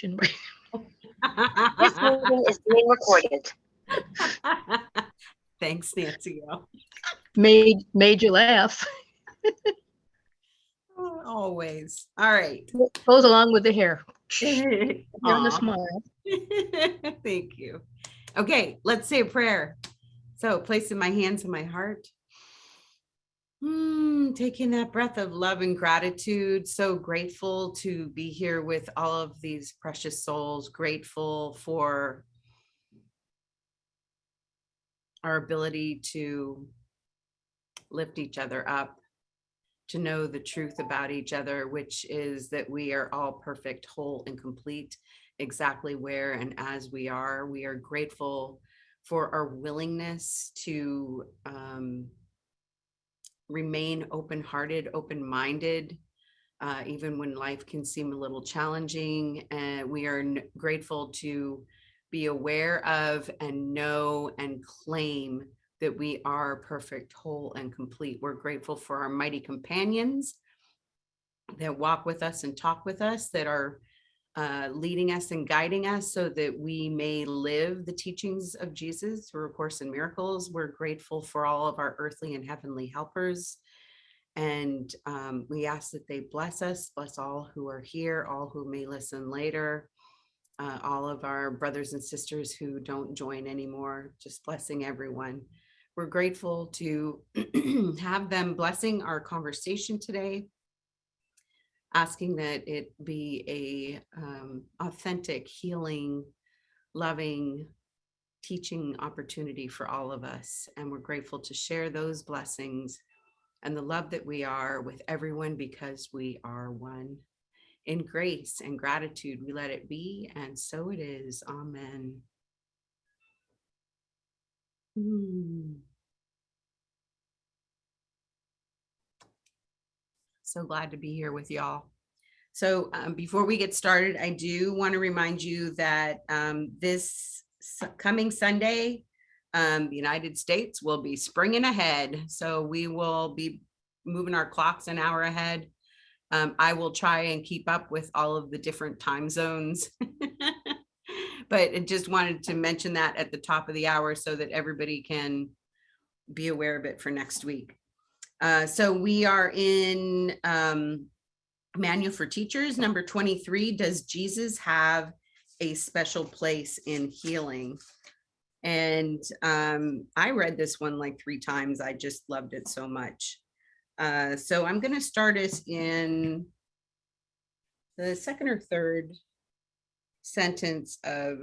This meeting is being recorded. Thanks, Nancy. Made you laugh. Always. All right. Goes along with the hair. Aw. And the smile. Thank you. Okay, let's say a prayer. So placing my hands on my heart. Taking that breath of love and gratitude. So grateful to be here with all of these precious souls. Grateful for our ability to lift each other up, to know the truth about each other, which is that we are all perfect, whole, and complete, exactly where and as we are. We are grateful for our willingness to remain open-hearted, open-minded, even when life can seem a little challenging. And we are grateful to be aware of and know and claim that we are perfect, whole, and complete. We're grateful for our mighty companions that walk with us and talk with us, that are leading us and guiding us so that we may live the teachings of Jesus through A Course in Miracles. We're grateful for all of our earthly and heavenly helpers. And we ask that they bless us, bless all who are here, all who may listen later, all of our brothers and sisters who don't join anymore, just blessing everyone. We're grateful to have them blessing our conversation today, asking that it be a authentic, healing, loving, teaching opportunity for all of us. And we're grateful to share those blessings and the love that we are with everyone, because we are one. In grace and gratitude, we let it be, and so it is. Amen. So glad to be here with y'all. So before we get started, I do want to remind you that this coming Sunday, the United States will be springing ahead. So we will be moving our clocks an hour ahead. I will try and keep up with all of the different time zones. But I just wanted to mention that at the top of the hour so that everybody can be aware of it for next week. So we are in Manual for Teachers, number 23. Does Jesus have a special place in healing? And I read this one like 3 times. I just loved it so much. So I'm going to start us in the second or third sentence of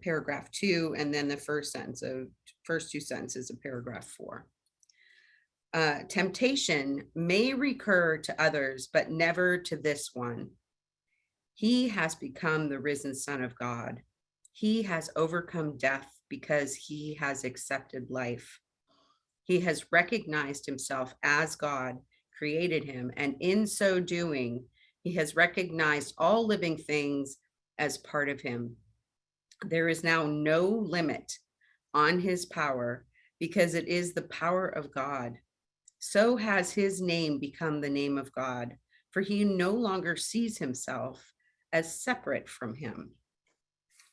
paragraph 2, and then the first 2 sentences of paragraph 4. Temptation may recur to others, but never to this one. He has become the risen Son of God. He has overcome death because he has accepted life. He has recognized himself as God created him, and in so doing, he has recognized all living things as part of him. There is now no limit on his power, because it is the power of God. So has his name become the name of God, for he no longer sees himself as separate from him.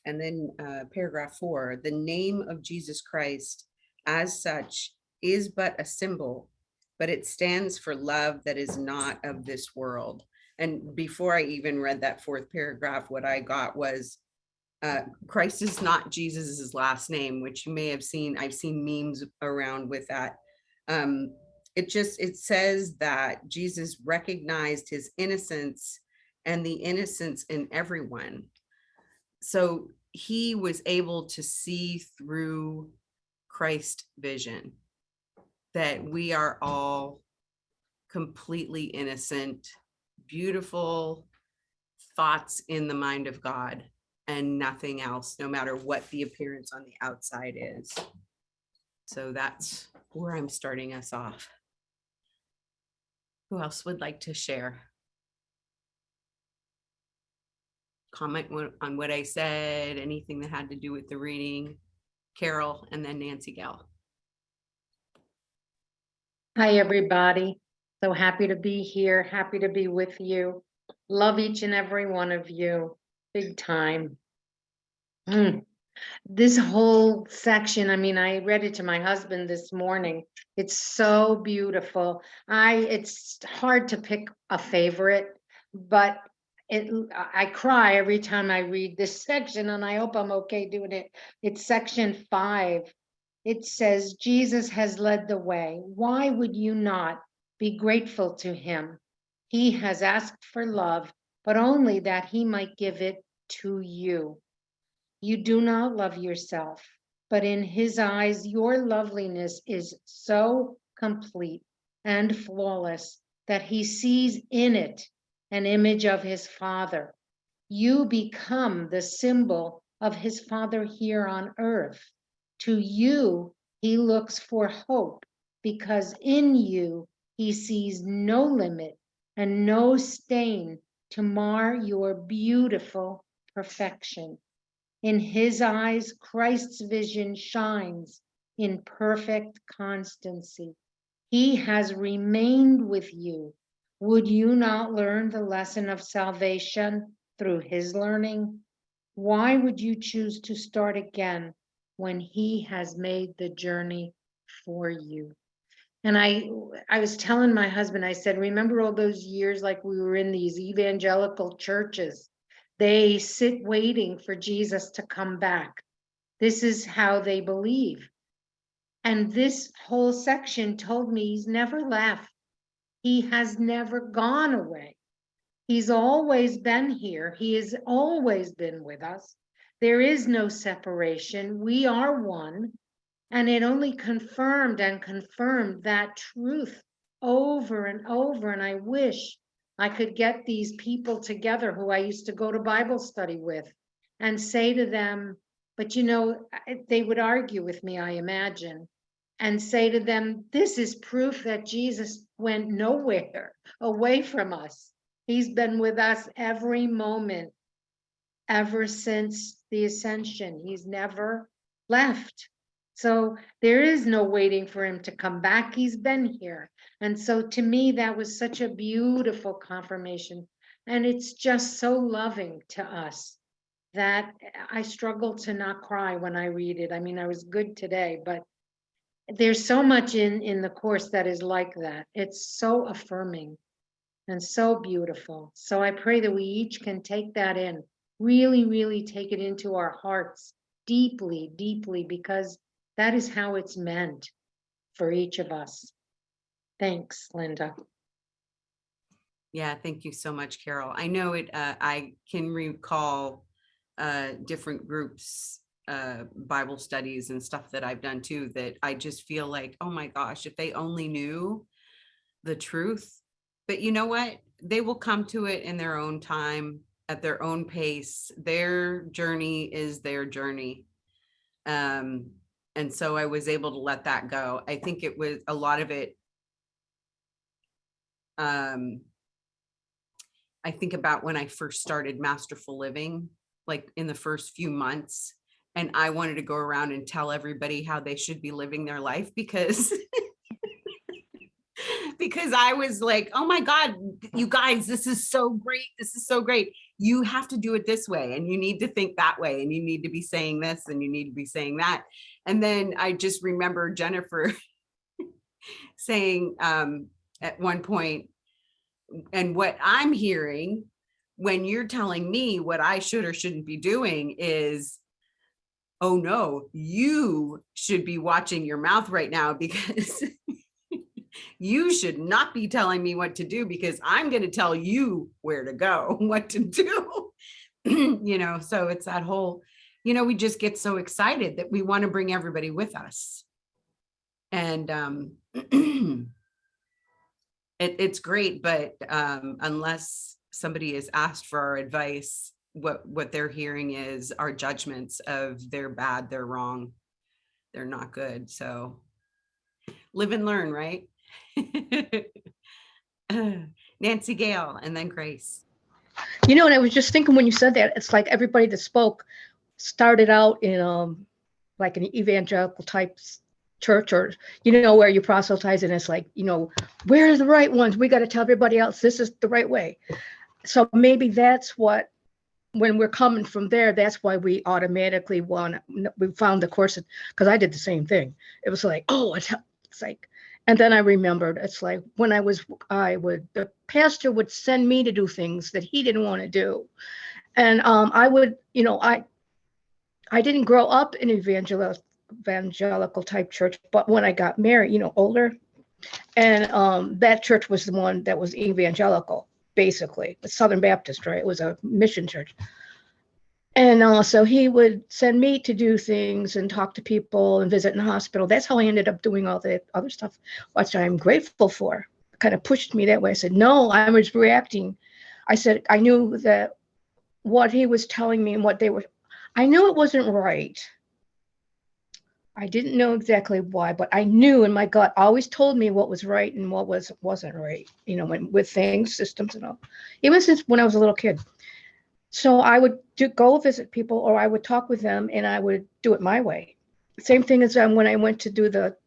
And then paragraph 4, the name of Jesus Christ as such is but a symbol, but it stands for love that is not of this world. And before I even read that 4th paragraph, what I got was Christ is not Jesus's last name, which you may have seen. I've seen memes around with that. It says that Jesus recognized his innocence and the innocence in everyone. So he was able to see through Christ's vision that we are all completely innocent, beautiful thoughts in the mind of God and nothing else, no matter what the appearance on the outside is. So that's where I'm starting us off. Who else would like to share? Comment on what I said, anything that had to do with the reading? Carol, and then Nancy Gell. Hi, everybody. So happy to be here. Happy to be with you. Love each and every one of you. big time. Mm. This whole section, I mean, I read it to my husband this morning. It's so beautiful. It's hard to pick a favorite, but I cry every time I read this section, and I hope I'm okay doing it. It's section 5. It says, Jesus has led the way. Why would you not be grateful to him? He has asked for love, but only that he might give it to you. You do not love yourself, but in his eyes, your loveliness is so complete and flawless that he sees in it an image of his Father. You become the symbol of his Father here on earth. To you, he looks for hope because in you, he sees no limit and no stain to mar your beautiful perfection. In his eyes, Christ's vision shines in perfect constancy. He has remained with you. Would you not learn the lesson of salvation through his learning? Why would you choose to start again when he has made the journey for you? And I was telling my husband, I said, remember all those years like we were in these evangelical churches? They sit waiting for Jesus to come back. This is how they believe. And this whole section told me he's never left. He has never gone away. He's always been here. He has always been with us. There is no separation. We are one. And it only confirmed and confirmed that truth over and over. And I wish I could get these people together who I used to go to Bible study with and say to them, but they would argue with me, I imagine, and say to them, this is proof that Jesus went nowhere away from us. He's been with us every moment ever since the ascension. He's never left. So there is no waiting for him to come back. He's been here. And so to me, that was such a beautiful confirmation. And it's just so loving to us that I struggle to not cry when I read it. I mean, I was good today, but there's so much in the course that is like that. It's so affirming and so beautiful. So I pray that we each can take that in, really, really take it into our hearts deeply, deeply, because that is how it's meant for each of us. Thanks, Linda. Yeah, thank you so much, Carol. I know it. I can recall different groups, Bible studies and stuff that I've done too, that I just feel like, oh my gosh, if they only knew the truth. But you know what? They will come to it in their own time, at their own pace. Their journey is their journey. And so I was able to let that go. I think it was a lot of it. I think about when I first started Masterful Living, like in the first few months, and I wanted to go around and tell everybody how they should be living their life because because I was like, oh my God, you guys, this is so great. This is so great. You have to do it this way, and you need to think that way, and you need to be saying this, and you need to be saying that. And then I just remember Jennifer saying at one point, and what I'm hearing when you're telling me what I should or shouldn't be doing is, oh no, you should be watching your mouth right now because you should not be telling me what to do because I'm going to tell you where to go, what to do. So it's that whole, we just get so excited that we want to bring everybody with us. And it's great, but unless somebody is asked for our advice, what they're hearing is our judgments of they're bad, they're wrong, they're not good. So live and learn, right? Nancy Gale, and then Grace. And I was just thinking when you said that, it's like everybody that spoke started out in like an evangelical type church, or where you proselytize, and it's like, where are the right ones? We got to tell everybody else this is the right way. So maybe that's what when we're coming from there, that's why we automatically we found the course, because I did the same thing. It was like, oh, it's like, and then I remembered, it's like when the pastor would send me to do things that he didn't want to do. And I would, I didn't grow up in evangelical type church, but when I got married, older, and that church was the one that was evangelical, basically, the Southern Baptist, right? It was a mission church. And so he would send me to do things and talk to people and visit in the hospital. That's how I ended up doing all the other stuff, which I'm grateful for. Kind of pushed me that way. I said, no, I was reacting. I said, I knew that what he was telling me and I knew it wasn't right. I didn't know exactly why, but I knew, and my gut always told me what was right and what wasn't right, with things, systems and all, even since when I was a little kid. So I would go visit people, or I would talk with them, and I would do it my way. Same thing as when I went to do the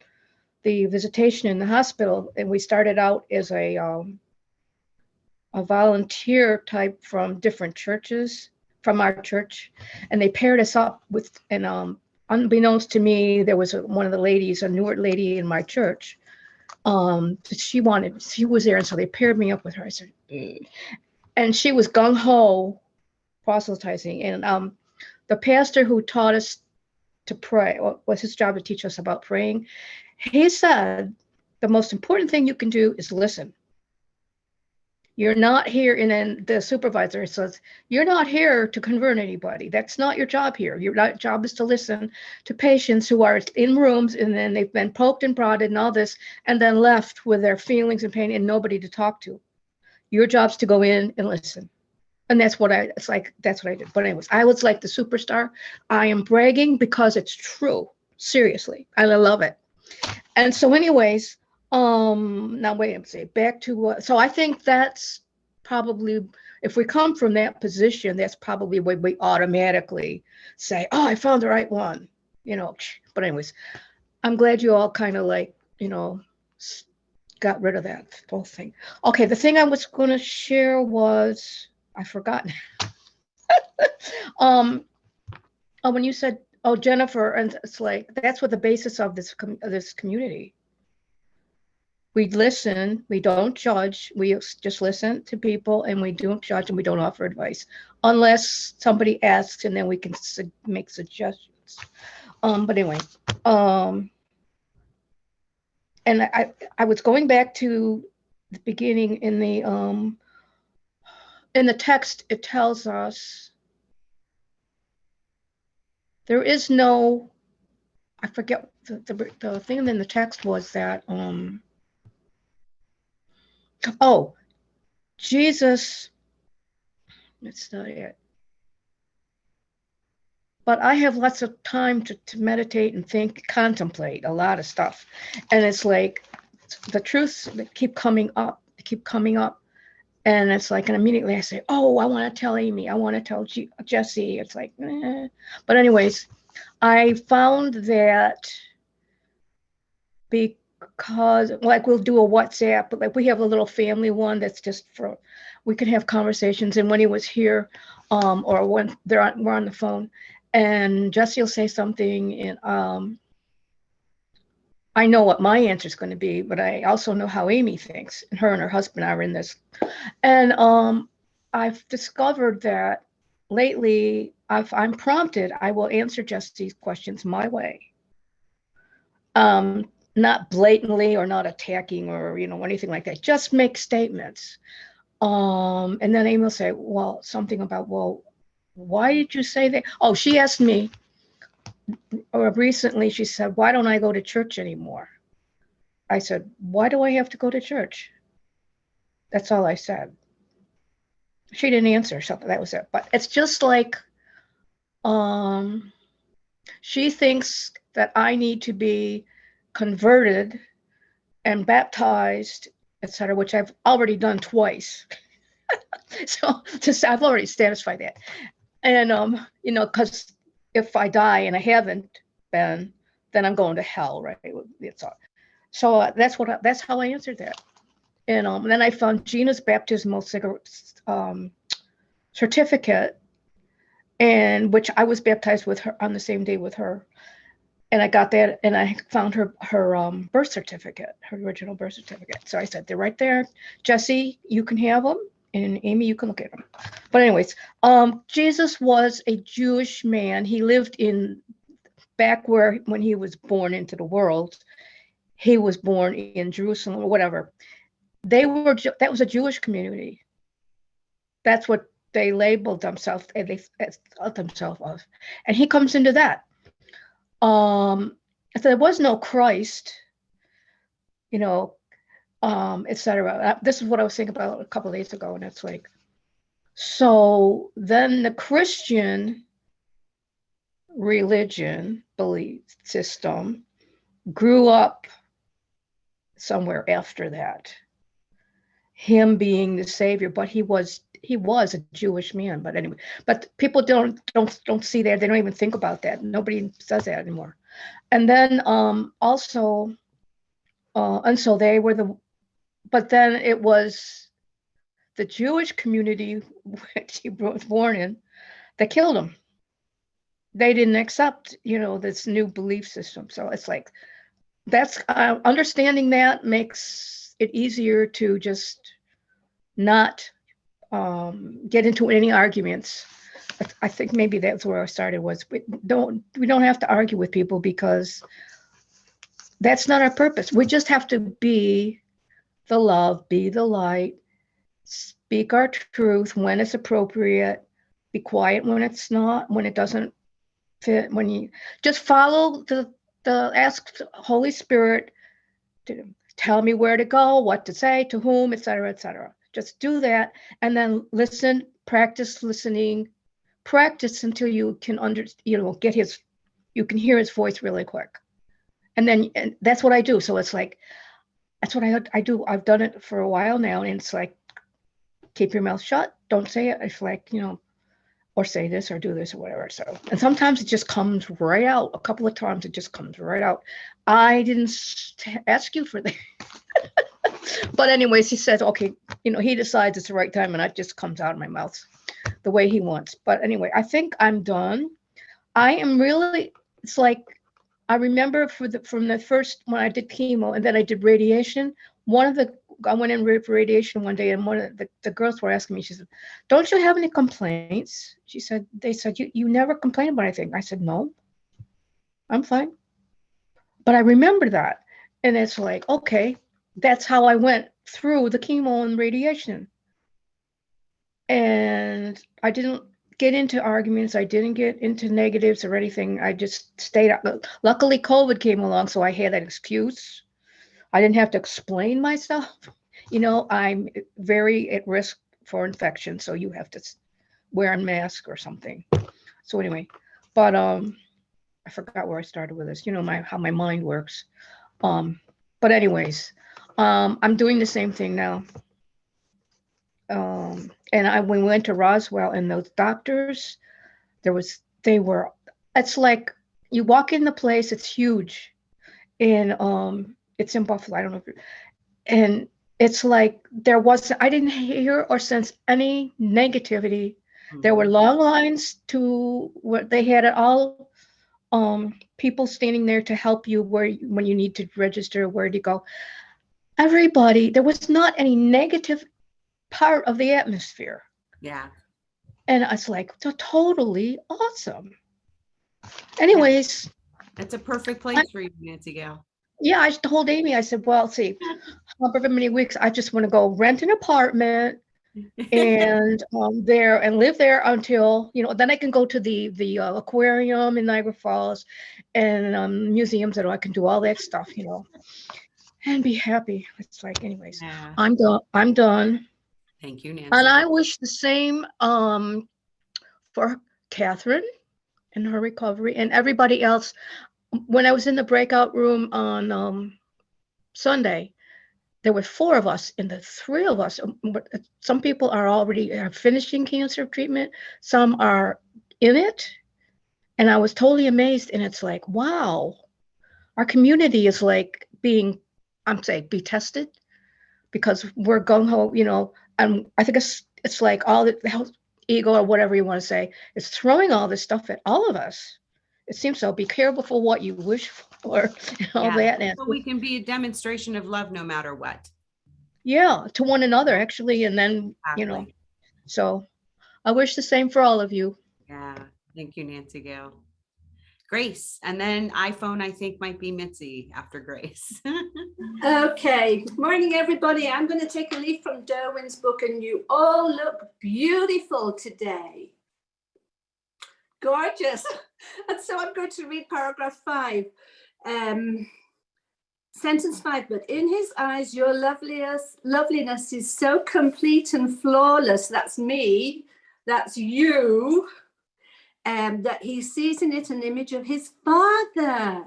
visitation in the hospital, and we started out as a volunteer type from different churches, from our church, and they paired us up with, and unbeknownst to me, there was one of the ladies, a newer lady in my church. She was there, and so they paired me up with her. I said, and she was gung ho proselytizing, and the pastor who taught us to pray, was his job to teach us about praying. He said the most important thing you can do is listen. You're not here, and then the supervisor says, you're not here to convert anybody. That's not your job here. Your job is to listen to patients who are in rooms, and then they've been poked and prodded and all this, and then left with their feelings and pain and nobody to talk to. Your job's to go in and listen. And that's what I did. But anyways, I was like the superstar. I am bragging because it's true. Seriously, I love it. And so anyways, now wait, I'm saying back to what, so I think that's probably, if we come from that position, that's probably what we automatically say, oh, I found the right one, but anyways, I'm glad you all kind of like, got rid of that whole thing. Okay, the thing I was going to share was, I forgot. When you said, oh, Jennifer, and it's like, that's what the basis of this community. We listen, we don't judge, we just listen to people, and we don't judge, and we don't offer advice unless somebody asks, and then we can make suggestions. But anyway, and I was going back to the beginning in the text. It tells us there is no, I forget the thing in the text was that Jesus, that's not it. But I have lots of time to meditate and think, contemplate a lot of stuff. And it's like the truths that keep coming up. And it's like, and immediately I say, oh, I want to tell Amy. I want to tell Jesse. It's like, But anyways, I found that because, like, we'll do a WhatsApp, but like we have a little family one that's just we can have conversations. And when he was here, or when we're on the phone, and Jesse will say something, and I know what my answer is going to be, but I also know how Amy thinks, and her husband are in this. And I've discovered that lately, if I'm prompted, I will answer Jesse's questions my way. Not blatantly or not attacking or, anything like that. Just make statements. And then Amy will say, well, something about, well, why did you say that? Oh, she asked me recently, she said, why don't I go to church anymore? I said, why do I have to go to church? That's all I said. She didn't answer, so that was it. But it's just like, she thinks that I need to be converted and baptized, etc., which I've already done twice. So I've already satisfied that. And, because if I die and I haven't been, then I'm going to hell, right? It's all. So that's how I answered that. And then I found Gina's baptismal certificate, and which I was baptized with her on the same day with her. And I got that, and I found her birth certificate, her original birth certificate. So I said, they're right there. Jesse, you can have them, and Amy, you can look at them. But anyways, Jesus was a Jewish man. He lived in back when he was born into the world. He was born in Jerusalem or whatever. That was a Jewish community. That's what they labeled themselves, and they thought themselves of. And he comes into that. So there was no Christ, etc. This is what I was thinking about a couple of days ago, and it's like, so then the Christian religion belief system grew up somewhere after that. Him being the savior, but he was a Jewish man. But anyway, but people don't see that. They don't even think about that. Nobody says that anymore. And then also, and so they were but then it was the Jewish community which he was born in that killed him. They didn't accept, this new belief system. So it's like, that's understanding that makes it easier to just not get into any arguments. I think maybe that's where I started, was we don't have to argue with people, because that's not our purpose. We just have to be the love, be the light, speak our truth when it's appropriate, be quiet when it's not, when it doesn't fit, when you just follow ask the Holy Spirit to tell me where to go, what to say, to whom, etc., etc. Just do that, and then listen, practice listening, practice until you can you can hear his voice really quick. And that's what I do. So it's like, that's what I do. I've done it for a while now, and it's like, keep your mouth shut, don't say it. It's like, or say this or do this or whatever. So, and sometimes it just comes right out. A couple of times it just comes right out. I didn't ask you for that. But anyways, he says, okay, he decides it's the right time, and it just comes out of my mouth the way he wants. But anyway, I think I'm done. I am really, it's like, I remember from the first, when I did chemo and then I did radiation, I went in for radiation one day, and one of the girls were asking me, she said, don't you have any complaints? They said, you never complain about anything. I said, no, I'm fine. But I remember that. And it's like, okay, that's how I went through the chemo and radiation. And I didn't get into arguments. I didn't get into negatives or anything. I just stayed out. Luckily, COVID came along, so I had an excuse. I didn't have to explain myself. I'm very at risk for infection, so you have to wear a mask or something. So anyway, but I forgot where I started with this. How my mind works. But anyways, I'm doing the same thing now. And we went to Roswell, and those doctors, it's like you walk in the place, it's huge, and it's in Buffalo. I don't know and it's like I didn't hear or sense any negativity. Mm-hmm. There were long lines to what they had all people standing there to help you when you need to register, where to go. Everybody, there was not any negative part of the atmosphere. Yeah. And it's like, totally awesome. Anyways. That's a perfect place for you, Nancy Gail. Yeah, I told Amy, I said, well, see, however many weeks, I just want to go rent an apartment and there and live there until, then I can go to the aquarium in Niagara Falls and museums, and I can do all that stuff, and be happy. It's like, anyways, yeah. I'm done. Thank you, Nancy. And I wish the same for Catherine and her recovery, and everybody else. When I was in the breakout room on Sunday, there were 4 of us, and the 3 of us, some people are finishing cancer treatment, some are in it, and I was totally amazed. And it's like, wow, our community is like be tested, because we're gung-ho, and I think it's like all the health, ego or whatever you want to say, is throwing all this stuff at all of us. It seems so. Be careful for what you wish for and all Yeah. that. And So we can be a demonstration of love no matter what. yeah, to one another, actually. And then, you know, Exactly. so I wish the same for all of you. Yeah. Thank you, Nancy Gail. Grace, and then iPhone, I think, might be Mitzi after Grace. Okay, good morning, everybody. I'm going to take a leaf from Derwin's book, and you all look beautiful today. Gorgeous. And so I'm going to read paragraph 5. Sentence 5, but in his eyes, your loveliness is so complete and flawless. That's me. That's you. That he sees in it an image of his Father.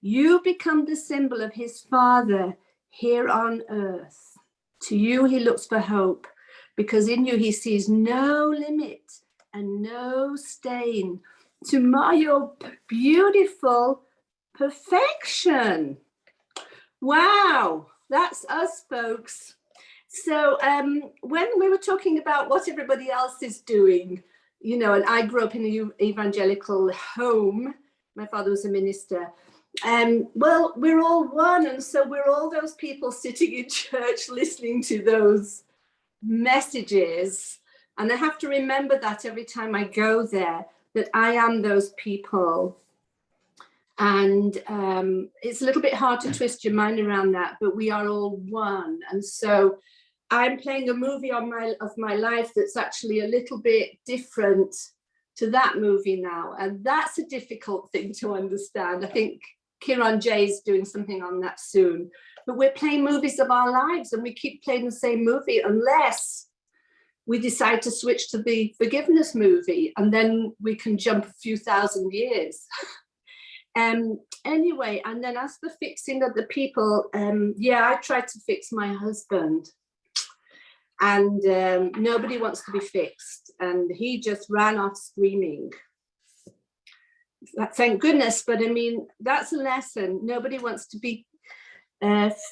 You become the symbol of his Father here on earth. To you, he looks for hope, because in you, he sees no limit and no stain to mar your beautiful perfection. Wow, that's us, folks. So when we were talking about what everybody else is doing, you know, and I grew up in an evangelical home. My father was a minister. Well, we're all one. And so we're all those people sitting in church listening to those messages. And I have to remember that every time I go there, that I am those people. And it's a little bit hard to twist your mind around that, but we are all one. And so I'm playing a movie of my life that's actually a little bit different to that movie now. And that's a difficult thing to understand. I think Kiran J is doing something on that soon. But we're playing movies of our lives, and we keep playing the same movie unless we decide to switch to the forgiveness movie, and then we can jump a few thousand years. Anyway, and then as for fixing other people, yeah, I tried to fix my husband, and nobody wants to be fixed, and he just ran off screaming. Thank goodness, but I mean, that's a lesson. Nobody wants to be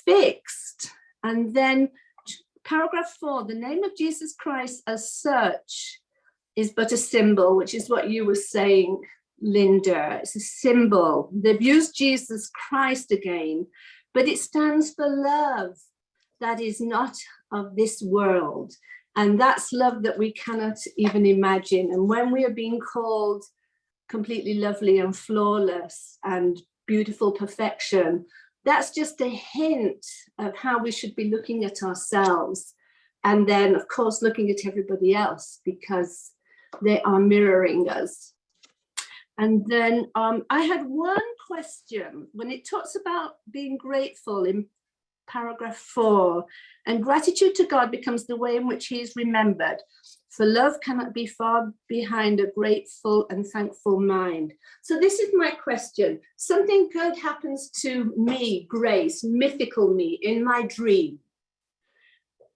fixed. And then paragraph 4, the name of Jesus Christ as such is but a symbol, which is what you were saying, Linda. It's a symbol. They've used Jesus Christ again, but it stands for love that is not of this world. And that's love that we cannot even imagine. And when we are being called completely lovely and flawless and beautiful perfection, that's just a hint of how we should be looking at ourselves. And then, of course, looking at everybody else, because they are mirroring us. And then I had one question when it talks about being grateful in paragraph 4, and gratitude to God becomes the way in which he is remembered. For love cannot be far behind a grateful and thankful mind. So this is my question. Something good happens to me, Grace, mythical me, in my dream.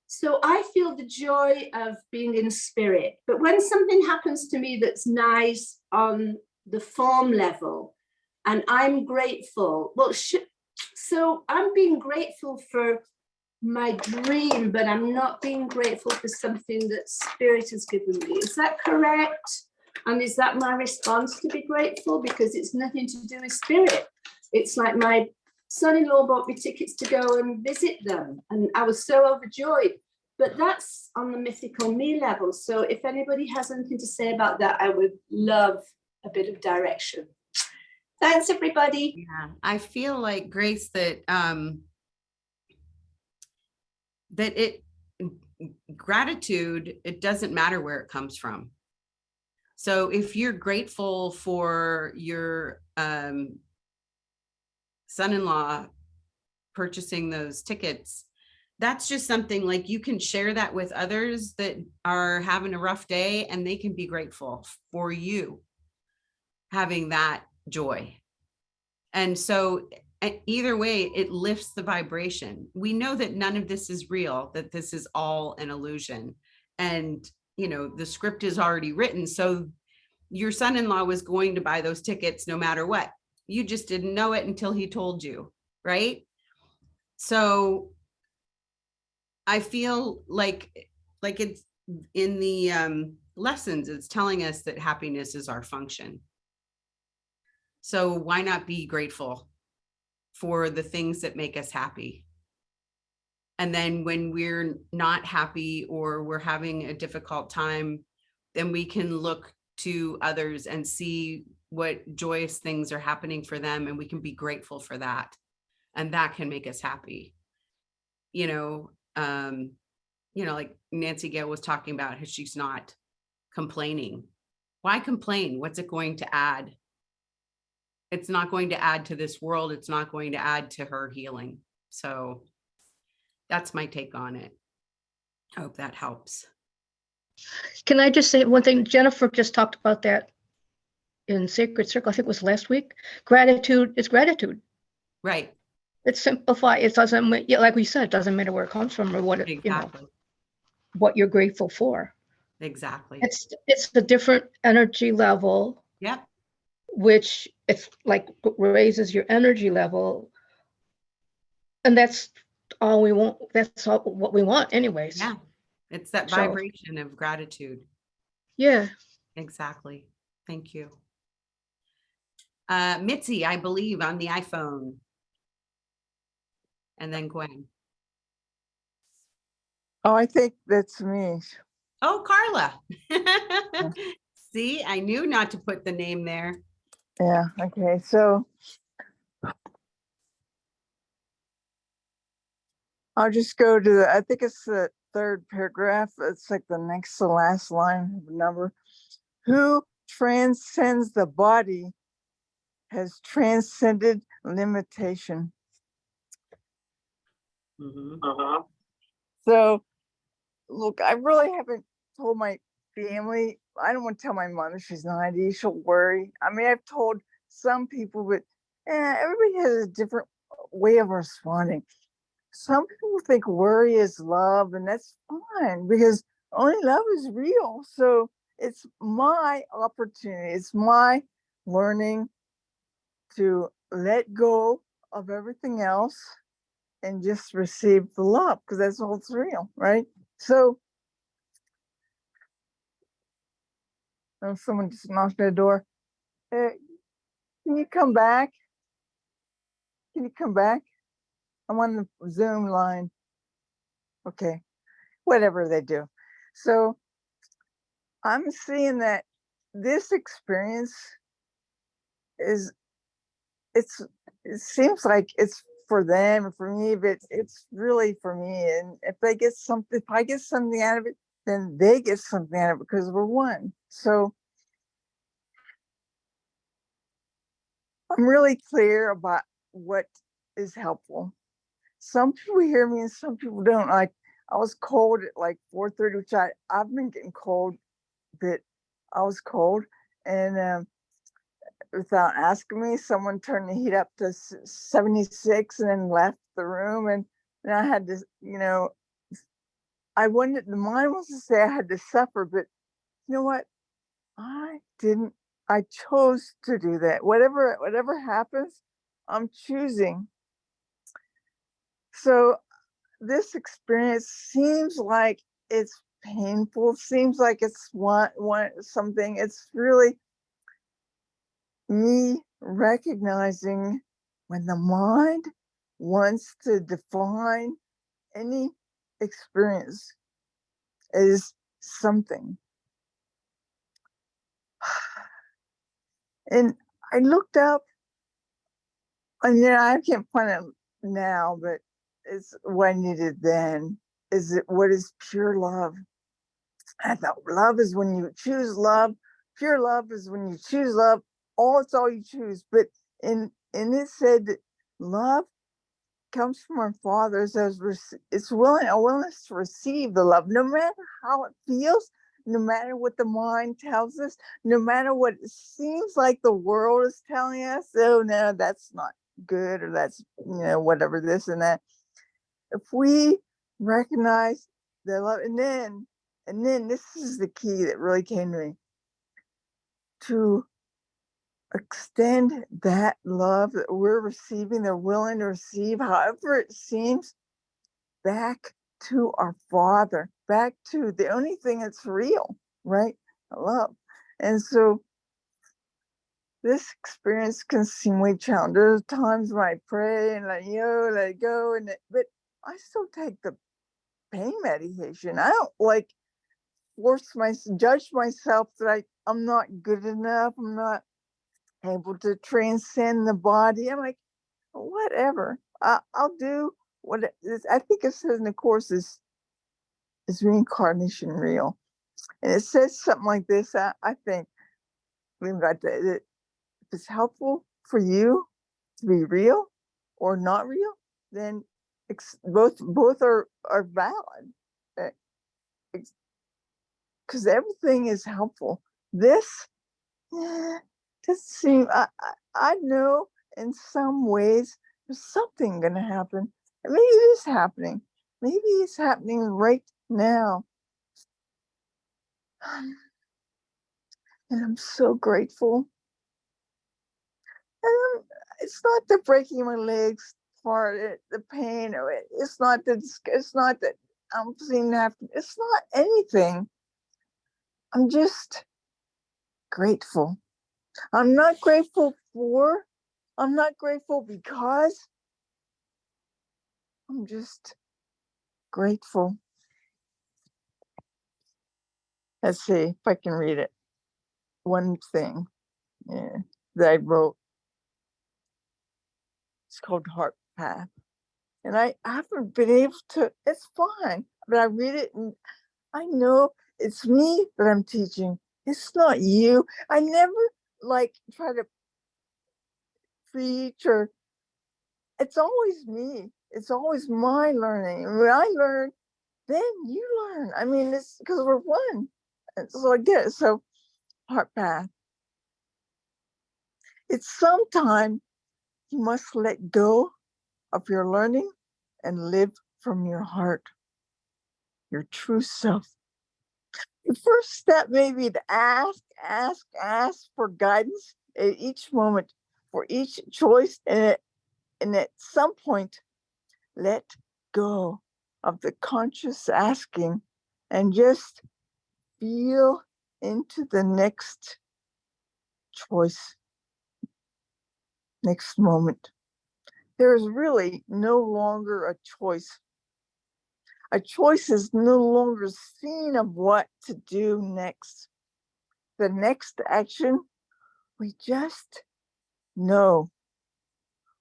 So I feel the joy of being in spirit. But when something happens to me that's nice on the form level, and I'm grateful, well, so I'm being grateful for my dream, but I'm not being grateful for something that spirit has given me. Is that correct? And is that my response to be grateful? Because it's nothing to do with spirit. It's like my son-in-law bought me tickets to go and visit them, and I was so overjoyed. But that's on the mythical me level. So if anybody has anything to say about that, I would love a bit of direction. Thanks, everybody. Yeah, I feel like, Grace, that gratitude, it doesn't matter where it comes from. So if you're grateful for your son-in-law purchasing those tickets, that's just something like you can share that with others that are having a rough day, and they can be grateful for you having that joy. And so either way, it lifts the vibration. We know that none of this is real, that this is all an illusion. And, you know, the script is already written. So your son-in-law was going to buy those tickets no matter what. You just didn't know it until he told you, right? So I feel like it's in the lessons. It's telling us that happiness is our function. So why not be grateful for the things that make us happy? And then when we're not happy or we're having a difficult time, then we can look to others and see what joyous things are happening for them, and we can be grateful for that. And that can make us happy. Like Nancy Gale was talking about, how she's not complaining. Why complain? What's it going to add? It's not going to add to this world. It's not going to add to her healing. So that's my take on it. I hope that helps. Can I just say one thing? Jennifer just talked about that in Sacred Circle. I think it was last week. Gratitude is gratitude. Right. It's simplified. It doesn't, like we said, it doesn't matter where it comes from or what it, Exactly. what you're grateful for. Exactly. It's a different energy level. Yep. Which it's like raises your energy level, and that's all we want. That's all what we want anyways. Yeah. It's that So, vibration of gratitude. yeah. Exactly. Thank you. Mitzi, I believe, on the iPhone. And then Gwen. Oh, I think that's me. Oh, Carla. See, I knew not to put the name there. Yeah, okay. So I'll just go to I think it's the third paragraph. It's like the next to last line of the number. Who transcends the body has transcended limitation. Mhm. So look, I really haven't told my family. I don't want to tell my mother, she's 90, she'll worry. I mean, I've told some people, but everybody has a different way of responding. Some people think worry is love, and that's fine because only love is real. So it's my opportunity, it's my learning to let go of everything else and just receive the love, because that's all it's real, right? So someone just knocked at the door. Hey, can you come back? Can you come back? I'm on the Zoom line. Okay, whatever they do. So I'm seeing that this experience is, it seems like it's for them, for me, but it's really for me. And if I get something out of it, then they get something out of it because we're one. So I'm really clear about what is helpful. Some people hear me and some people don't. Like I was cold at like 4:30, which I've been getting cold, but I was cold, and without asking me, someone turned the heat up to 76 and then left the room, and I had to, I wanted, the mind wants to say I had to suffer, but you know what? I didn't. I chose to do that. Whatever happens, I'm choosing. So this experience seems like it's painful, seems like it's one something. It's really me recognizing when the mind wants to define any experience as something. And I looked up, and I can't find it now, but it's what I needed then. What is pure love? I thought love is when you choose love. Pure love is when you choose love. It's all you choose. But in it said that love comes from our Father. It's a willingness to receive the love, no matter how it feels, no matter what the mind tells us, no matter what it seems like the world is telling us. Oh no, that's not good, or that's whatever, this and that. If we recognize the love, and then this is the key that really came to me, to extend that love that we're receiving, they're willing to receive, however it seems, back to our Father, back to the only thing that's real, right? love. And so this experience can seem way challenging. There's times when I pray and let it go, but I still take the pain medication. I don't like judge myself that I'm not good enough. I'm not able to transcend the body. I'm like, whatever. I'll do what it is. I think it says in the course is reincarnation real? And it says something like this. I think, that if it's helpful for you to be real or not real, then both are valid. Because everything is helpful. This doesn't seem. I know in some ways there's something going to happen. And maybe it is happening. Maybe it's happening right now. And I'm so grateful. And it's not the breaking my legs part, the pain of it. It's not that I'm seeing that. It's not anything. I'm just grateful. I'm not grateful because I'm just grateful. Let's see if I can read it. One thing that I wrote. It's called Heart Path. And I haven't been able to, it's fine, but I read it and I know it's me that I'm teaching. It's not you. I never try to preach or it's always me. It's always my learning. And when I learn, then you learn. I mean, it's because we're one. And so I get it. So Heart Path. It's sometime you must let go of your learning and live from your heart, your true self. The first step may be to ask for guidance at each moment, for each choice, and at some point, let go of the conscious asking and just feel into the next choice, next moment. There is really no longer a choice. A choice is no longer seen of what to do next. The next action, we just know.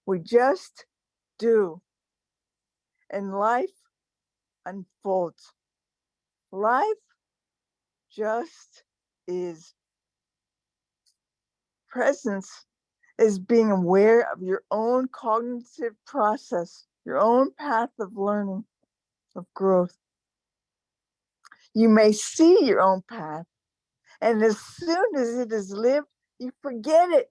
We just do. And life unfolds. Life just is. Presence is being aware of your own cognitive process, your own path of learning, of growth. You may see your own path, and as soon as it is lived, you forget it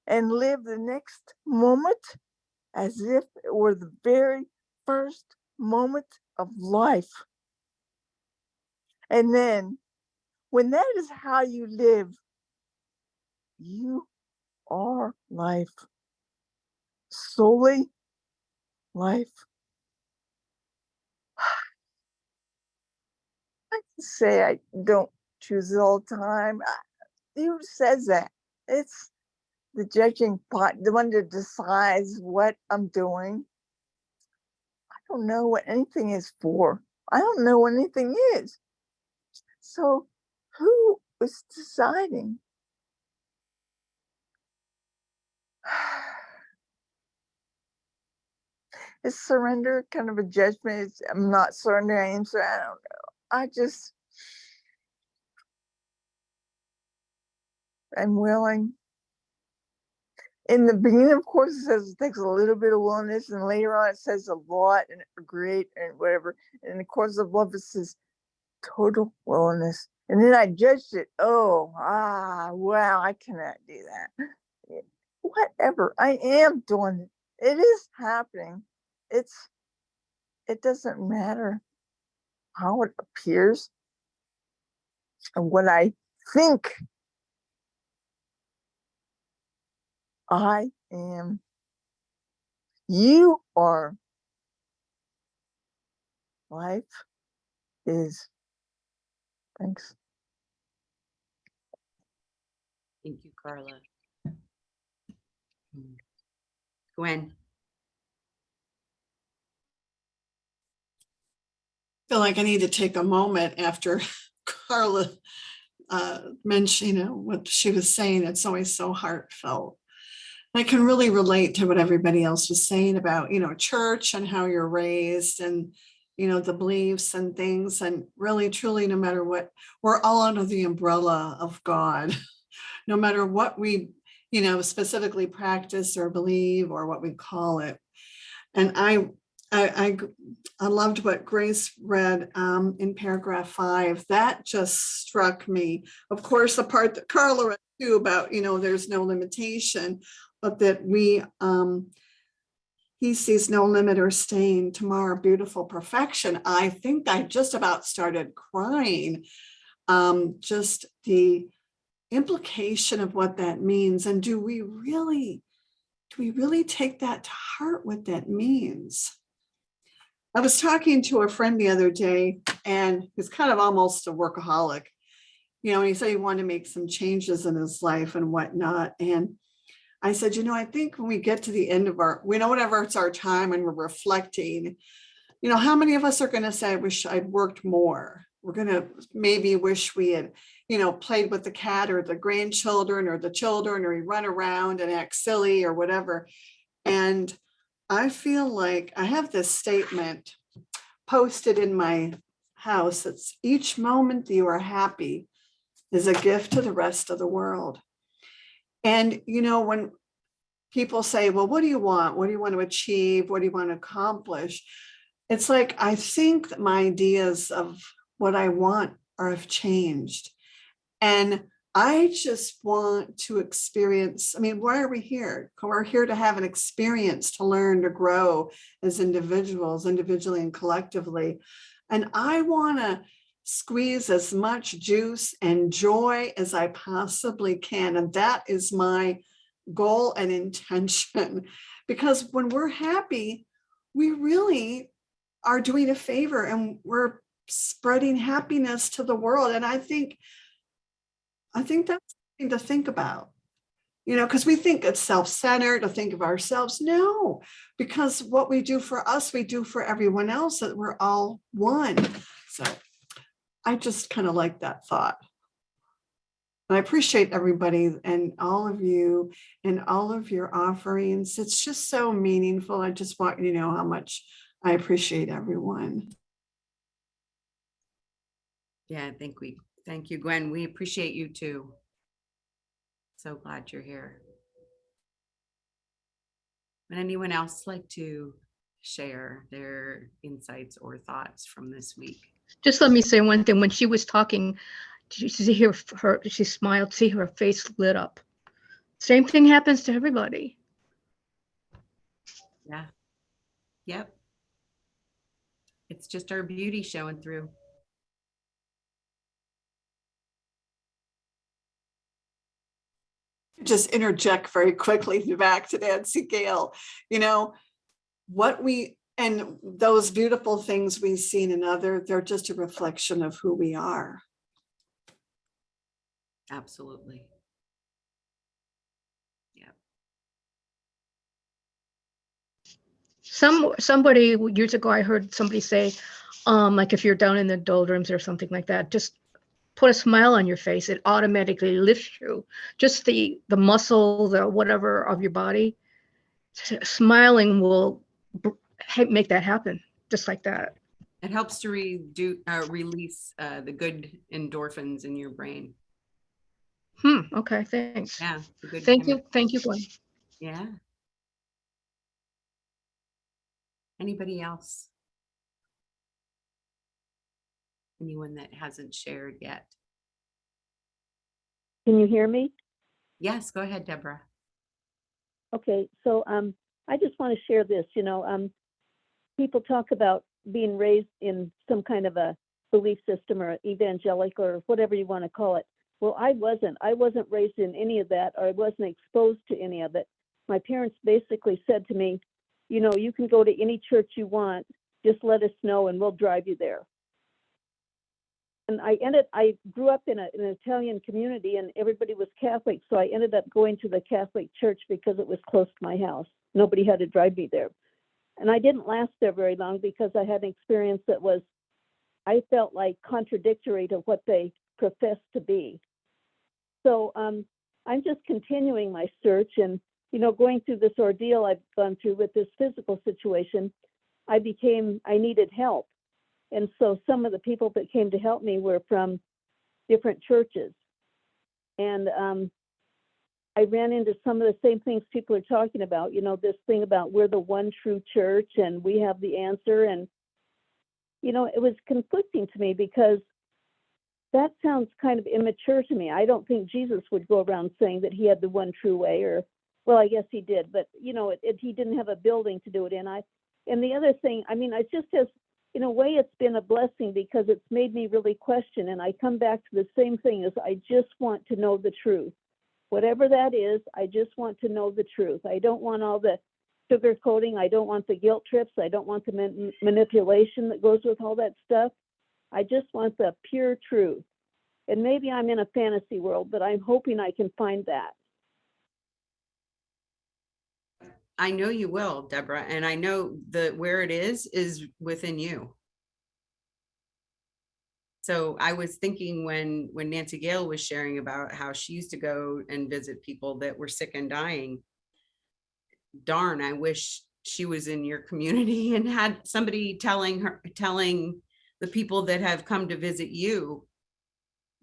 and live the next moment as if it were the very first moment of life. And then, when that is how you live, you are life. Solely life. I can say I don't choose it all the time. Who says that? It's the judging part, the one that decides what I'm doing. I don't know what anything is for. I don't know what anything is. So who is deciding? Is surrender kind of a judgment? I'm not surrendering. I am surrendering. I don't know. I'm willing. In the beginning, of course, it says it takes a little bit of willingness, and later on it says a lot and great and whatever. And in the course of love, it says total willingness. And then I judged it. Oh, wow, I cannot do that. Whatever. I am doing it. It is happening. It doesn't matter how it appears and what I think. I am. You are. Life is. Thanks. Thank you, Carla. Gwen. Feel like I need to take a moment after Carla mentioned, what she was saying. It's always so heartfelt. I can really relate to what everybody else was saying about, church and how you're raised and, the beliefs and things. And really, truly, no matter what, we're all under the umbrella of God, no matter what we, specifically practice or believe or what we call it. And I loved what Grace read in paragraph 5. That just struck me. Of course, the part that Carla read too about, there's no limitation, but that he sees no limit or stain to mar beautiful perfection. I think I just about started crying. Just the implication of what that means. And do we really take that to heart, what that means? I was talking to a friend the other day, and he's kind of almost a workaholic, and he said he wanted to make some changes in his life and whatnot. And I said, I think when we get to the end of whenever it's our time and we're reflecting, how many of us are going to say, I wish I'd worked more? We're going to maybe wish we had, played with the cat or the grandchildren or the children, or we run around and act silly or whatever. And I feel like I have this statement posted in my house. It's each moment that you are happy is a gift to the rest of the world. And, when people say, well, what do you want? What do you want to achieve? What do you want to accomplish? It's like, I think that my ideas of what I want have changed. And I just want to experience. Why are we here? We're here to have an experience, to learn, to grow as individuals, individually and collectively. And I want to squeeze as much juice and joy as I possibly can. And that is my goal and intention. Because when we're happy, we really are doing a favor and we're spreading happiness to the world. And I think that's something to think about, because we think it's self-centered to think of ourselves. No, because what we do for us, we do for everyone else, that we're all one. So I just kind of like that thought. And I appreciate everybody and all of you and all of your offerings. It's just so meaningful. I just want you to know how much I appreciate everyone. Yeah, thank you, Gwen. We appreciate you too. So glad you're here. Would anyone else like to share their insights or thoughts from this week? Just let me say one thing. When she was talking, she smiled, see her face lit up. Same thing happens to everybody. Yeah. Yep. It's just our beauty showing through. Just interject very quickly back to Nancy Gale. And those beautiful things we see in another, they're just a reflection of who we are. Absolutely. Yeah. Somebody years ago, I heard somebody say, like if you're down in the doldrums or something like that, just put a smile on your face. It automatically lifts you. Just the muscle, the whatever of your body, smiling will make that happen, just like that. It helps to release the good endorphins in your brain. Okay, thanks. Yeah. Thank you, Gwen. Yeah. Anybody else? Anyone that hasn't shared yet? Can you hear me? Yes, go ahead, Deborah. Okay, so I just want to share this. People talk about being raised in some kind of a belief system or evangelical or whatever you want to call it. Well, I wasn't raised in any of that, or I wasn't exposed to any of it. My parents basically said to me, you can go to any church you want, just let us know and we'll drive you there. I grew up in an Italian community and everybody was Catholic. So I ended up going to the Catholic church because it was close to my house. Nobody had to drive me there. And I didn't last there very long because I had an experience that was, I felt like contradictory to what they professed to be. So I'm just continuing my search and, going through this ordeal I've gone through with this physical situation, I needed help. And so some of the people that came to help me were from different churches. And I ran into some of the same things people are talking about, this thing about we're the one true church and we have the answer. And, it was conflicting to me because that sounds kind of immature to me. I don't think Jesus would go around saying that he had the one true way, or, well, I guess he did, but, he didn't have a building to do it in. And the other thing, it just has, in a way, it's been a blessing because it's made me really question. And I come back to the same thing as I just want to know the truth. Whatever that is, I just want to know the truth. I don't want all the sugarcoating. I don't want the guilt trips. I don't want the manipulation that goes with all that stuff. I just want the pure truth. And maybe I'm in a fantasy world, but I'm hoping I can find that. I know you will, Deborah, and I know that where it is within you. So I was thinking when Nancy Gale was sharing about how she used to go and visit people that were sick and dying, darn, I wish she was in your community and had somebody telling the people that have come to visit you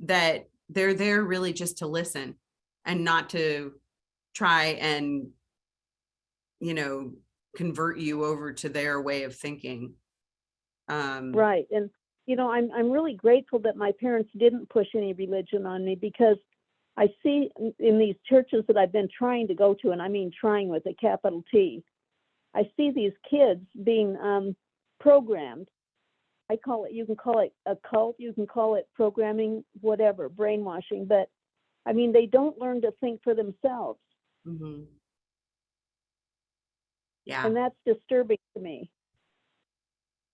that they're there really just to listen and not to try and, convert you over to their way of thinking. Right. And, I'm really grateful that my parents didn't push any religion on me, because I see in these churches that I've been trying to go to, and I mean trying with a capital T, I see these kids being programmed. You can call it a cult, you can call it programming, whatever, brainwashing, but they don't learn to think for themselves. Mm-hmm. Yeah. And that's disturbing to me.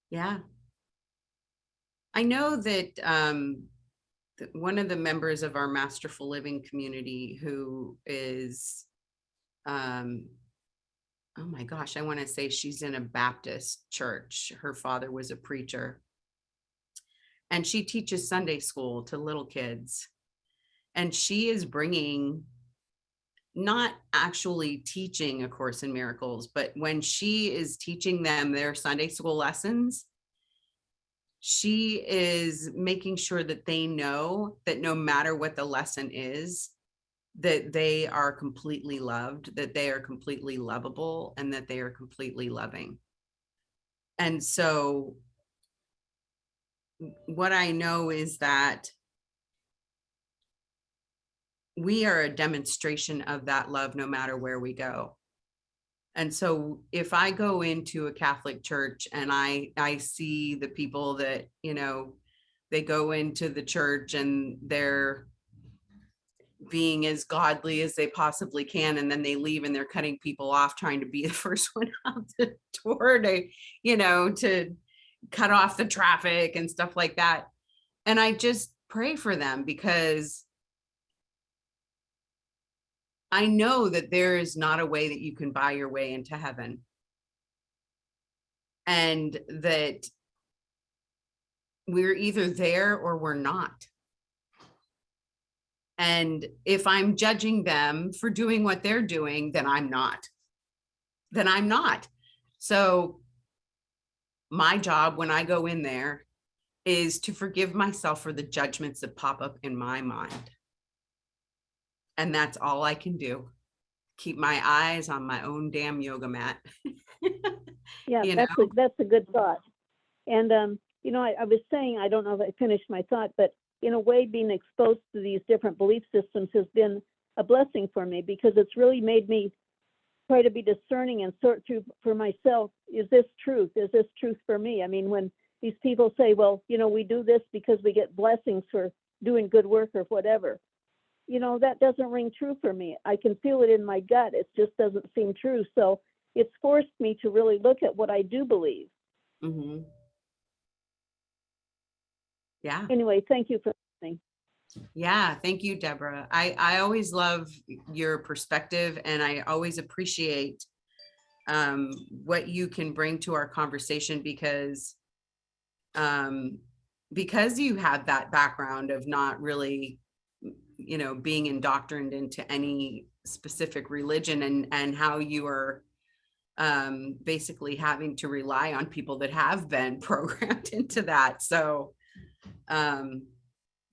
Yeah. I know that one of the members of our Masterful Living community who is, oh my gosh, I want to say she's in a Baptist church. Her father was a preacher. And she teaches Sunday school to little kids. And she is bringing, not actually teaching A Course in Miracles, but when she is teaching them their Sunday school lessons, she is making sure that they know that no matter what the lesson is, that they are completely loved, that they are completely lovable, and that they are completely loving. And so what I know is that we are a demonstration of that love no matter where we go. And so if I go into a Catholic church and I see the people that, they go into the church and they're being as godly as they possibly can, and then they leave and they're cutting people off trying to be the first one out the door to cut off the traffic and stuff like that. And I just pray for them, because I know that there is not a way that you can buy your way into heaven, and that we're either there or we're not. And if I'm judging them for doing what they're doing, then I'm not. So my job when I go in there is to forgive myself for the judgments that pop up in my mind. And that's all I can do. Keep my eyes on my own damn yoga mat. Yeah, that's a good thought. And, I was saying, I don't know if I finished my thought, but in a way, being exposed to these different belief systems has been a blessing for me, because it's really made me try to be discerning and sort through for myself. Is this truth? Is this truth for me? When these people say, well, we do this because we get blessings for doing good work or whatever, that doesn't ring true for me. I can feel it in my gut. It just doesn't seem true. So it's forced me to really look at what I do believe. Mm-hmm. Yeah. Anyway, thank you for listening. Yeah. Thank you, Deborah. I always love your perspective, and I always appreciate what you can bring to our conversation, because you have that background of not really, being indoctrined into any specific religion, and how you are basically having to rely on people that have been programmed into that. So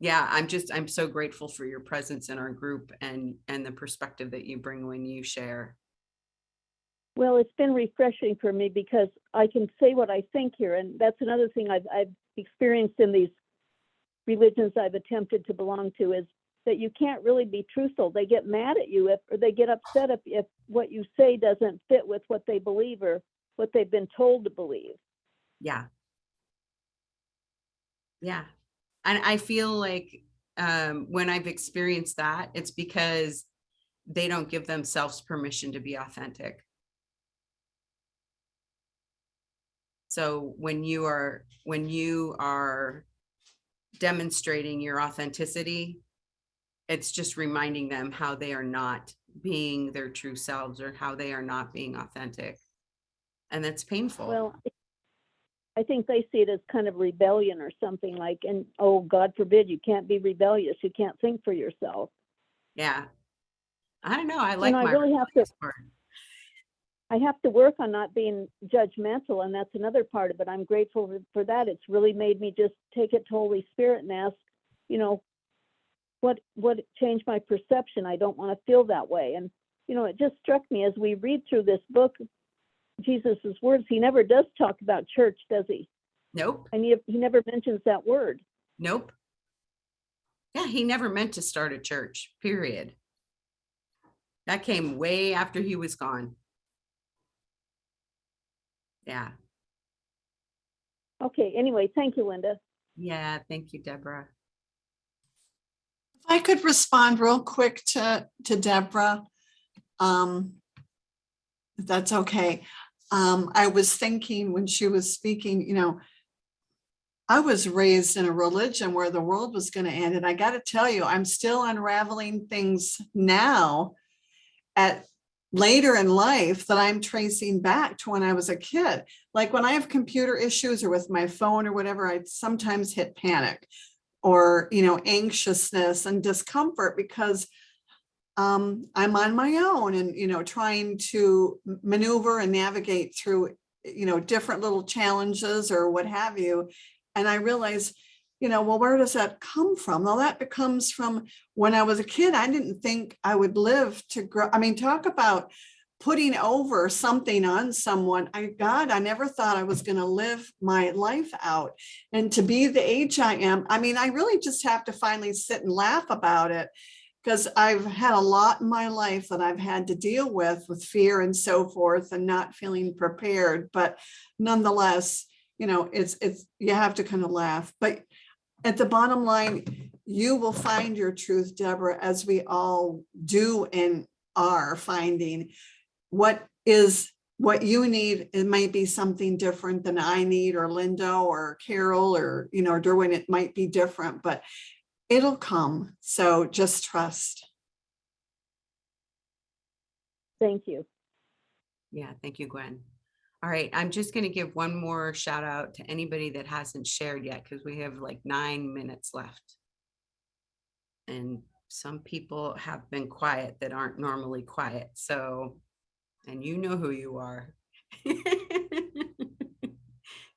yeah, I'm so grateful for your presence in our group, and the perspective that you bring when you share. Well, it's been refreshing for me because I can say what I think here. And that's another thing I've experienced in these religions I've attempted to belong to, is that you can't really be truthful. They get mad at you or they get upset if what you say doesn't fit with what they believe or what they've been told to believe. Yeah. Yeah. And I feel like when I've experienced that, it's because they don't give themselves permission to be authentic. So when you are demonstrating your authenticity, it's just reminding them how they are not being their true selves, or how they are not being authentic. And that's painful. Well, I think they see it as kind of rebellion or something like, and oh, God forbid, you can't be rebellious. You can't think for yourself. Yeah. I don't know. I like I my really have to. part. I have to work on not being judgmental, and that's another part of it. I'm grateful for that. It's really made me just take it to Holy Spirit and ask, what changed my perception? I don't want to feel that way. And, it just struck me as we read through this book, Jesus's words, he never does talk about church, does he? Nope. And he never mentions that word. Nope. Yeah, he never meant to start a church, period. That came way after he was gone. Yeah. Okay, anyway, thank you, Linda. Yeah, thank you, Deborah. If I could respond real quick to Deborah, if that's okay. I was thinking when she was speaking, I was raised in a religion where the world was going to end. And I got to tell you, I'm still unraveling things now at later in life that I'm tracing back to when I was a kid. Like when I have computer issues or with my phone or whatever, I sometimes hit panic or, anxiousness and discomfort because I'm on my own and, trying to maneuver and navigate through, different little challenges or what have you. And I realized, well, where does that come from? Well, that comes from when I was a kid. I didn't think I would live to grow. I mean, talk about putting over something on someone. I never thought I was going to live my life out. And to be the age I am, I mean, I really just have to finally sit and laugh about it, because I've had a lot in my life that I've had to deal with fear and so forth and not feeling prepared. But nonetheless, it's you have to kind of laugh. But at the bottom line, you will find your truth, Deborah, as we all do and are finding what you need. It might be something different than I need, or Linda or Carol or, Derwin. It might be different, but it'll come. So just trust. Thank you. Yeah, thank you, Gwen. All right, I'm just going to give one more shout out to anybody that hasn't shared yet, because we have like 9 minutes left. And some people have been quiet that aren't normally quiet. So, and you know who you are.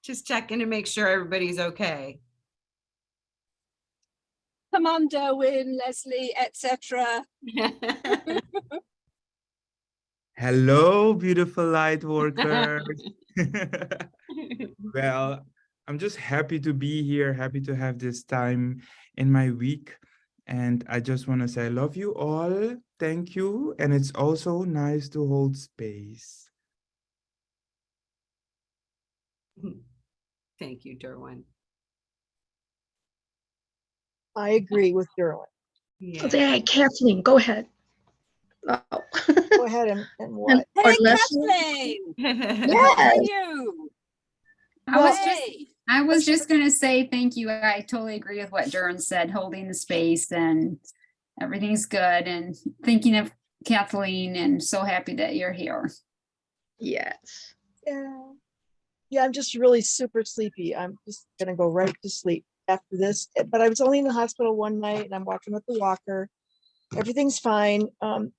Just checking to make sure everybody's okay. Come on, Derwin, Leslie, etc. Hello, beautiful light workers. Well, I'm just happy to be here, happy to have this time in my week. And I just want to say I love you all. Thank you. And it's also nice to hold space. Thank you, Derwin. I agree with Derwin. Yeah. Yeah, Kathleen, go ahead. Oh. Go ahead and what? Hey, Leslie? Kathleen, Yes. how are you? I was Hey. I was just going to say thank you. I totally agree with what Duran said, holding the space and everything's good, and thinking of Kathleen, and so happy that you're here. Yes. Yeah. Yeah, I'm just really super sleepy. I'm just gonna go right to sleep after this. But I was only in the hospital one night and I'm walking with the walker. Everything's fine. Do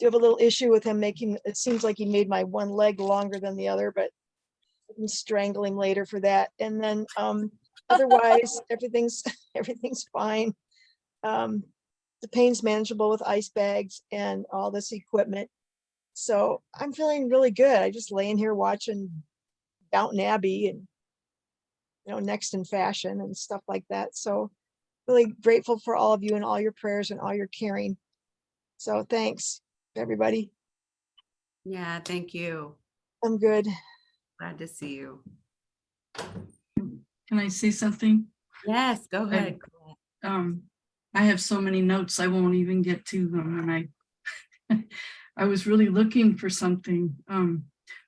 have a little issue with him making, it seems like he made my one leg longer than the other, but I can strangle him later for that. And then otherwise everything's fine. The pain's manageable with ice bags and all this equipment. So I'm feeling really good. I just laying here watching Downton Abbey and, Next in Fashion and stuff like that. So really grateful for all of you and all your prayers and all your caring. So thanks, everybody. Yeah, thank you. I'm good. Glad to see you. Can I say something? Yes, go ahead. I have so many notes, I won't even get to them. And I was really looking for something. I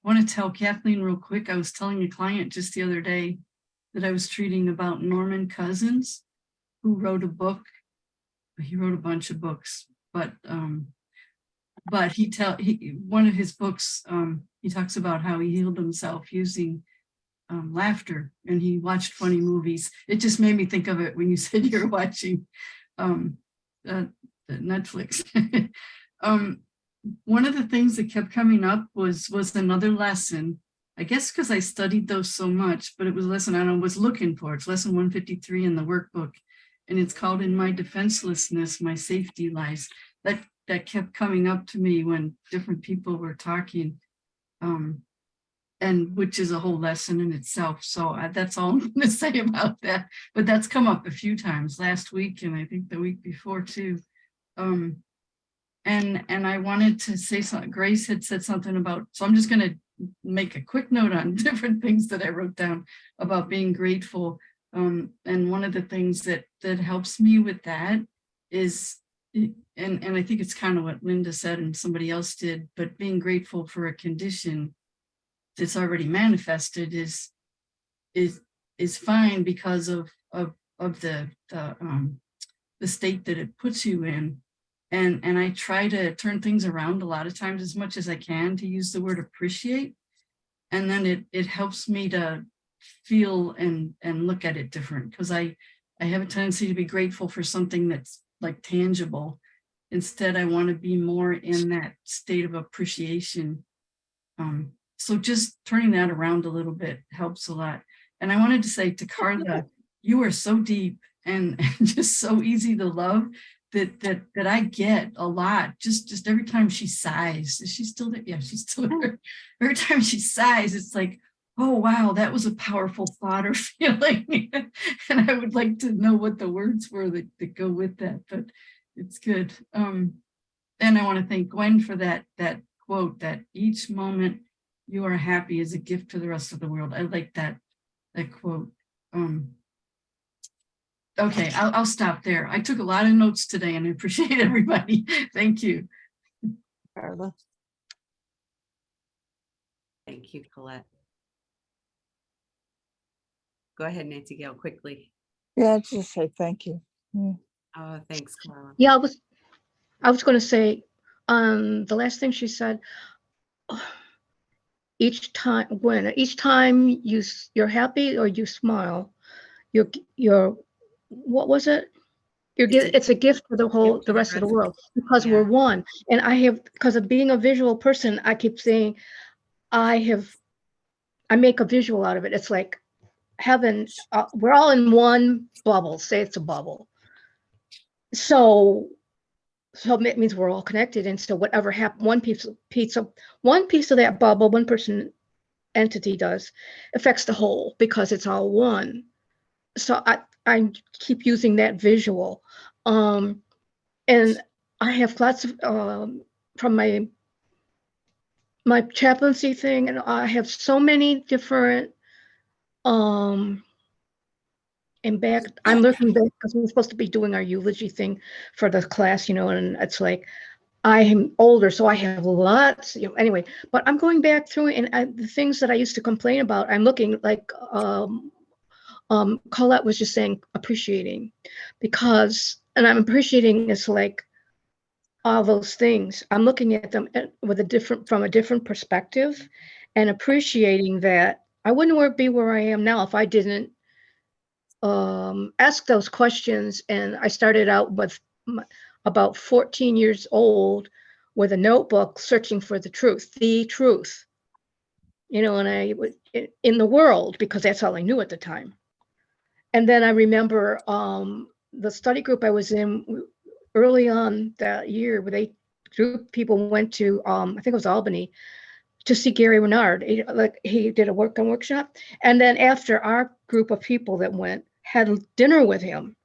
want to tell Kathleen real quick. I was telling a client just the other day that I was treating about Norman Cousins, who wrote a book. He wrote a bunch of books, but one of his books, he talks about how he healed himself using laughter, and he watched funny movies. It just made me think of it when you said you're watching Netflix. One of the things that kept coming up was another lesson, I guess because I studied those so much, but it was a lesson I was looking for. It's lesson 153 in the workbook, and it's called "In My Defenselessness, My Safety Lies." That kept coming up to me when different people were talking, and which is a whole lesson in itself. So that's all I'm going to say about that. But that's come up a few times last week, and I think the week before too. And I wanted to say something. Grace had said something about, so I'm just going to make a quick note on different things that I wrote down about being grateful. And one of the things that helps me with that is, and I think it's kind of what Linda said and somebody else did, but being grateful for a condition that's already manifested is fine because of the state that it puts you in. And I try to turn things around a lot of times as much as I can to use the word appreciate. And then it helps me to feel and look at it different, because I have a tendency to be grateful for something that's like tangible. Instead, I want to be more in that state of appreciation. So just turning that around a little bit helps a lot. And I wanted to say to Carla, you are so deep and just so easy to love that I get a lot. Just every time she sighs, is she still there? Yeah, she's still there. Every time she sighs, it's like, oh, wow, that was a powerful thought or feeling. And I would like to know what the words were that go with that, but it's good. And I want to thank Gwen for that quote, that each moment you are happy is a gift to the rest of the world. I like that quote. Okay, I'll stop there. I took a lot of notes today and I appreciate everybody. Thank you. Carla. Thank you, Colette. Go ahead, Nancy Gail, quickly. Yeah, just say thank you. Yeah. Oh, thanks, Carla. Yeah, I was going to say, the last thing she said, each time you're happy or you smile, you're what was it? It's a gift for the rest of the world, because we're one. And because of being a visual person, I keep saying I make a visual out of it. It's like heaven, we're all in one bubble. Say it's a bubble. So it means we're all connected. And so whatever happens, one piece of that bubble, one person entity does affects the whole, because it's all one. So I keep using that visual. And I have lots of, from my chaplaincy thing, and I have so many different, I'm looking back because we're supposed to be doing our eulogy thing for the class, and it's like, I am older, so I have lots, anyway, but I'm going back through, and the things that I used to complain about, I'm looking like, Colette was just saying appreciating, because, and I'm appreciating is like all those things. I'm looking at them from a different perspective, and appreciating that I wouldn't be where I am now if I didn't ask those questions. And I started out with about 14 years old with a notebook searching for the truth, and I was in the world, because that's all I knew at the time. And then I remember the study group I was in early on that year, where group people went to, I think it was Albany, to see Gary Renard. He did a workshop. And then after, our group of people that went had dinner with him.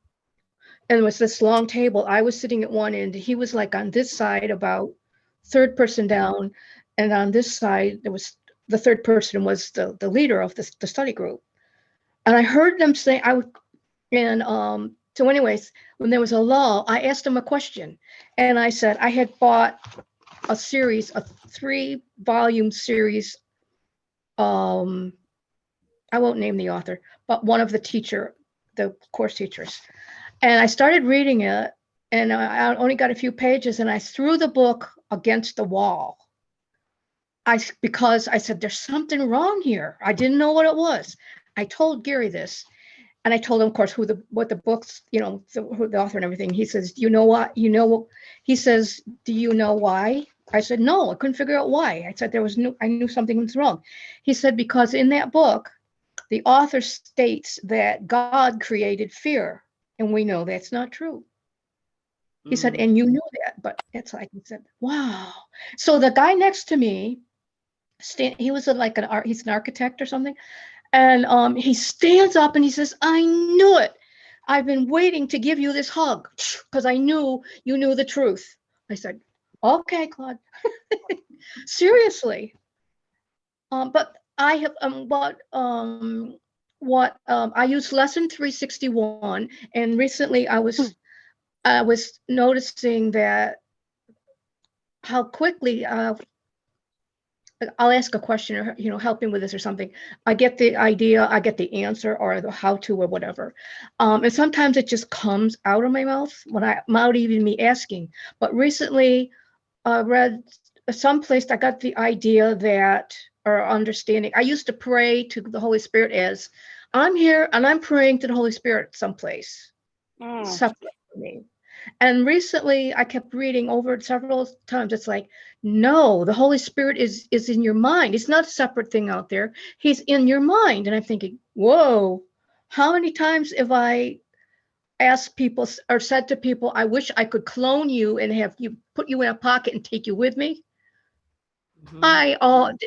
And it was this long table. I was sitting at one end. He was like on this side, about third person down. And on this side, there was the third person was the leader of the study group. And I heard them say, so anyways, when there was a lull, I asked him a question. And I said, I had bought a 3-volume series. I won't name the author, but one of the course teachers. And I started reading it, and I only got a few pages, and I threw the book against the wall. Because I said, there's something wrong here. I didn't know what it was. I told Gary this, and I told him, of course, what the books, the author and everything. He says, you know what? He says, do you know why? I said, no, I couldn't figure out why. I said, I knew something was wrong. He said, because in that book, the author states that God created fear, and we know that's not true. He said, and you knew that, but it's like, he said, wow. So the guy next to me, he was he's an architect or something. And he stands up and he says, I knew it. I've been waiting to give you this hug because I knew you knew the truth. I said, okay, Claude. Seriously. But I have I use lesson 361, and recently I was noticing that how quickly I'll ask a question, or help me with this or something. I get the idea, I get the answer, or the how-to, or whatever. And sometimes it just comes out of my mouth without even me asking. But recently, I read someplace, I got the idea that, or understanding. I used to pray to the Holy Spirit as, I'm here and I'm praying to the Holy Spirit someplace, separate from me. And recently I kept reading over it several times. It's like, no, the Holy Spirit is in your mind. It's not a separate thing out there. He's in your mind. And I'm thinking, whoa, how many times have I asked people or said to people, I wish I could clone you and have you put you in a pocket and take you with me? I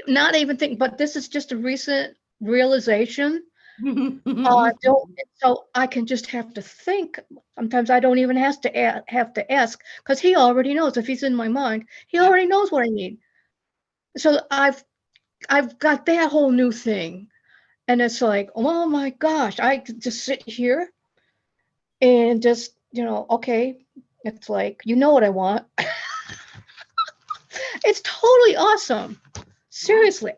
not even think, but this is just a recent realization. So I can just have to think. Sometimes I don't even have to ask, because he already knows. If he's in my mind, he already knows what I need. So I've got that whole new thing, and it's like, oh my gosh, I could just sit here and just okay. It's like, what I want. It's totally awesome. Seriously,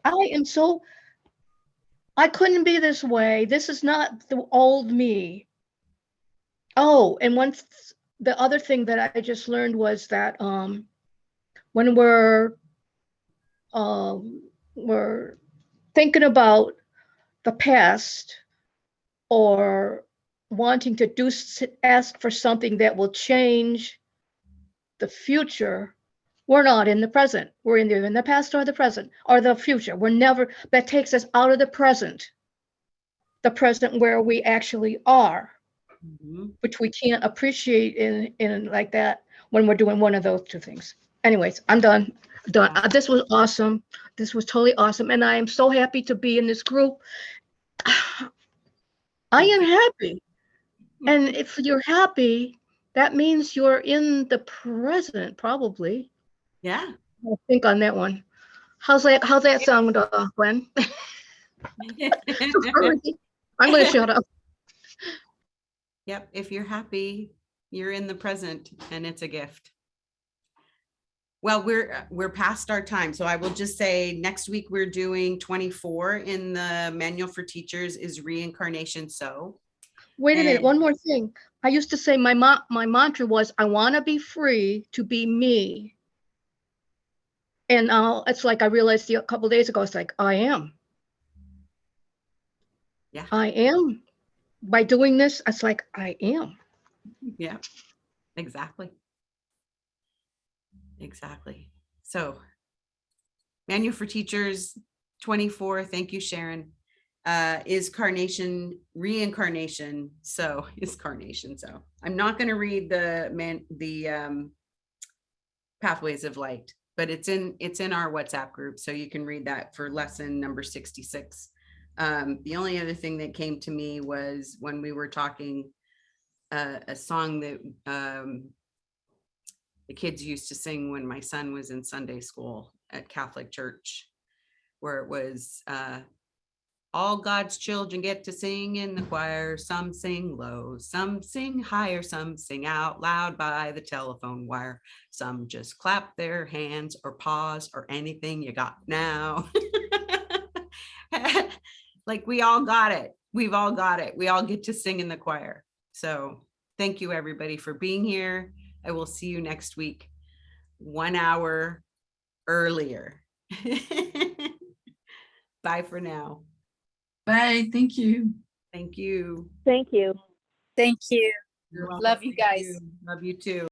I couldn't be this way. This is not the old me. Oh, and the other thing that I just learned was that when we're thinking about the past, or wanting to ask for something that will change the future, we're not in the present. We're either in the past or the present or the future. That takes us out of the present where we actually are, which we can't appreciate in like that when we're doing one of those two things. Anyways, I'm done. This was awesome. This was totally awesome. And I am so happy to be in this group. I am happy. And if you're happy, that means you're in the present, probably. Yeah. I'll think on that one. How's that sound, Gwen? I'm going to shut up. Yep. If you're happy, you're in the present, and it's a gift. Well, we're past our time. So I will just say next week we're doing 24 in the Manual for Teachers is Reincarnation So. Wait a minute, And- one more thing. I used to say my mantra was, I want to be free to be me. And it's like I realized a couple days ago, it's like, I am. Yeah. I am. By doing this, it's like, I am. Yeah, exactly. Exactly. So Manual for Teachers 24, thank you, Sharon. Is reincarnation so is carnation so. I'm not going to read the Pathways of Light, but it's in our WhatsApp group, so you can read that for lesson number 66. The only other thing that came to me was when we were talking a song that the kids used to sing when my son was in Sunday school at Catholic church, where it was all God's children get to sing in the choir. Some sing low, some sing higher, some sing out loud by the telephone wire. Some just clap their hands or pause or anything you got now. Like we all got it. We've all got it. We all get to sing in the choir. So thank you everybody for being here. I will see you next week, 1 hour earlier. Bye for now. Bye. Thank you. Thank you. Thank you. Thank you. You're welcome. Love you Thank guys. Love you too.